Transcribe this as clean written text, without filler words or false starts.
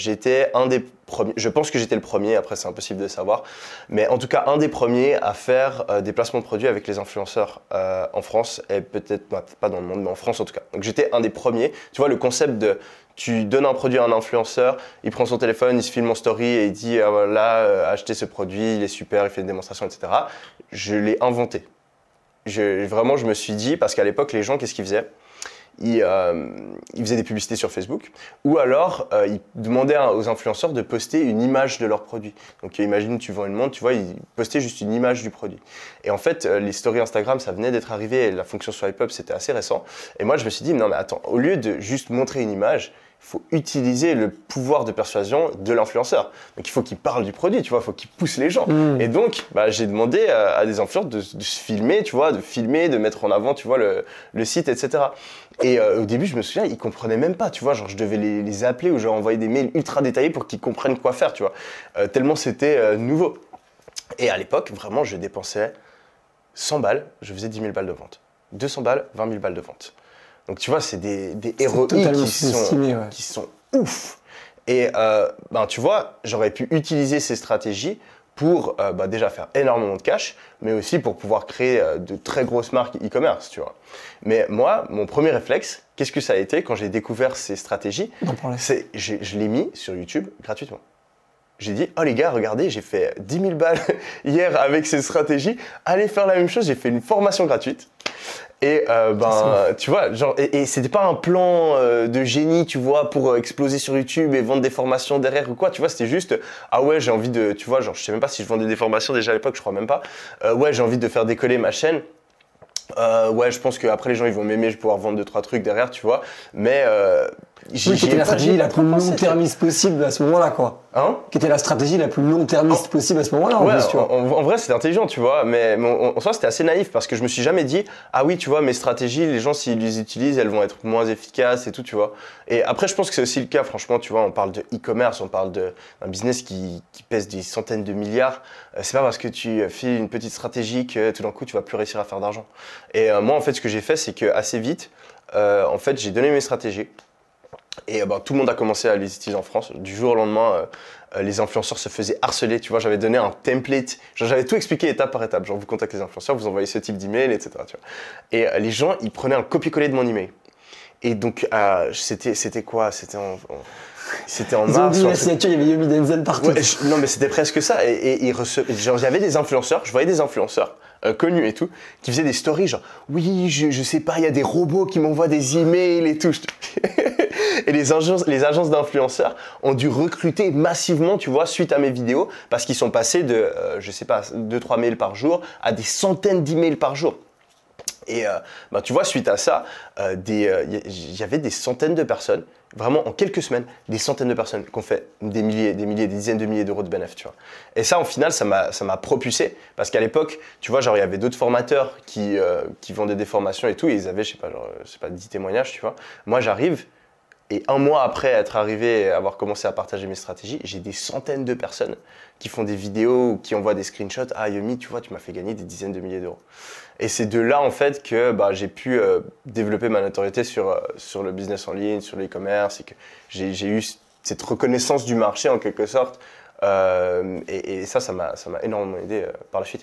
j'étais un des premiers, je pense que j'étais le premier, après c'est impossible de savoir, mais en tout cas un des premiers à faire des placements de produits avec les influenceurs en France, et peut-être pas dans le monde, mais en France en tout cas. Donc j'étais un des premiers. Tu vois, le concept de tu donnes un produit à un influenceur, il prend son téléphone, il se filme en story et il dit voilà, achetez ce produit, il est super, il fait une démonstration, etc. Je l'ai inventé. Vraiment, je me suis dit, parce qu'à l'époque, les gens, qu'est-ce qu'ils faisaient? Ils faisaient des publicités sur Facebook, ou alors ils demandaient aux influenceurs de poster une image de leur produit. Donc imagine, tu vends une montre, tu vois, ils postaient juste une image du produit. Et en fait, les stories Instagram, ça venait d'être arrivé, et la fonction swipe up, c'était assez récent. Et moi, je me suis dit, non mais attends, au lieu de juste montrer une image, il faut utiliser le pouvoir de persuasion de l'influenceur. Donc il faut qu'il parle du produit, tu vois, il faut qu'il pousse les gens. Et donc, j'ai demandé à des influenceurs de se filmer, tu vois, de mettre en avant, tu vois, le site, etc. Et au début, je me souviens, ils comprenaient même pas, tu vois, genre je devais les appeler ou je leur envoyer des mails ultra détaillés pour qu'ils comprennent quoi faire, tu vois, tellement c'était nouveau. Et à l'époque, vraiment, je dépensais 100 balles, je faisais 10 000 balles de vente. 200 balles, 20 000 balles de vente. Donc tu vois, c'est des ROI qui sont ouf. Et tu vois, j'aurais pu utiliser ces stratégies pour déjà faire énormément de cash, mais aussi pour pouvoir créer de très grosses marques e-commerce, tu vois. Mais moi, mon premier réflexe, qu'est-ce que ça a été quand j'ai découvert ces stratégies? C'est je l'ai mis sur YouTube gratuitement. J'ai dit, oh les gars, regardez, j'ai fait 10 000 balles hier avec ces stratégies, allez faire la même chose, j'ai fait une formation gratuite. Et tu vois, genre, et c'était pas un plan de génie, tu vois, pour exploser sur YouTube et vendre des formations derrière ou quoi, tu vois, c'était juste, ah ouais, j'ai envie de, tu vois, genre, je sais même pas si je vendais des formations déjà à l'époque, je crois même pas. Ouais, j'ai envie de faire décoller ma chaîne. Ouais, je pense qu'après les gens ils vont m'aimer, je vais pouvoir vendre 2-3 trucs derrière, tu vois. Mais qui était la stratégie la plus long-termiste possible à ce moment-là, quoi. Hein? Qui était la stratégie la plus long-termiste possible à ce moment-là, ouais, en plus, tu vois. En vrai, c'était intelligent, tu vois. Mais en soi, c'était assez naïf parce que je me suis jamais dit, ah oui, tu vois, mes stratégies, les gens, s'ils les utilisent, elles vont être moins efficaces et tout, tu vois. Et après, je pense que c'est aussi le cas, franchement, tu vois, on parle de e-commerce, on parle d'un business qui pèse des centaines de milliards. C'est pas parce que tu fais une petite stratégie que tout d'un coup, tu vas plus réussir à faire d'argent. Et moi, en fait, ce que j'ai fait, c'est que assez vite, en fait, j'ai donné mes stratégies. Et tout le monde a commencé à les utiliser en France. Du jour au lendemain, les influenceurs se faisaient harceler. Tu vois, j'avais donné un template. J'avais tout expliqué étape par étape. Genre, vous contactez les influenceurs, vous envoyez ce type d'email, etc. Tu vois. Et les gens, ils prenaient un copier-coller de mon email. Et donc, c'était quoi? C'était en Ils ont mars. dit la signature, il y avait Yomi Denzel partout. Ouais, non, mais c'était presque ça. Et genre, j'avais des influenceurs, je voyais des influenceurs connus et tout, qui faisaient des stories genre, oui, je sais pas, il y a des robots qui m'envoient des emails et tout. Et les agences d'influenceurs ont dû recruter massivement, tu vois, suite à mes vidéos, parce qu'ils sont passés de, je sais pas, 2-3 mails par jour à des centaines d'emails par jour. Et tu vois, suite à ça, il y avait des centaines de personnes, vraiment en quelques semaines, des centaines de personnes qui ont fait des milliers, des dizaines de milliers d'euros de bénéfices, tu vois. Et ça, au final, ça m'a propulsé, parce qu'à l'époque, tu vois, genre, il y avait d'autres formateurs qui vendaient des formations et tout, et ils avaient, je sais pas, 10 témoignages, tu vois. Moi, j'arrive, et un mois après être arrivé et avoir commencé à partager mes stratégies, j'ai des centaines de personnes qui font des vidéos ou qui envoient des screenshots. Ah Yomi, tu vois, tu m'as fait gagner des dizaines de milliers d'euros. Et c'est de là en fait que j'ai pu développer ma notoriété sur le business en ligne, sur l'e-commerce, et que j'ai eu cette reconnaissance du marché en quelque sorte. Et ça m'a énormément aidé par la suite.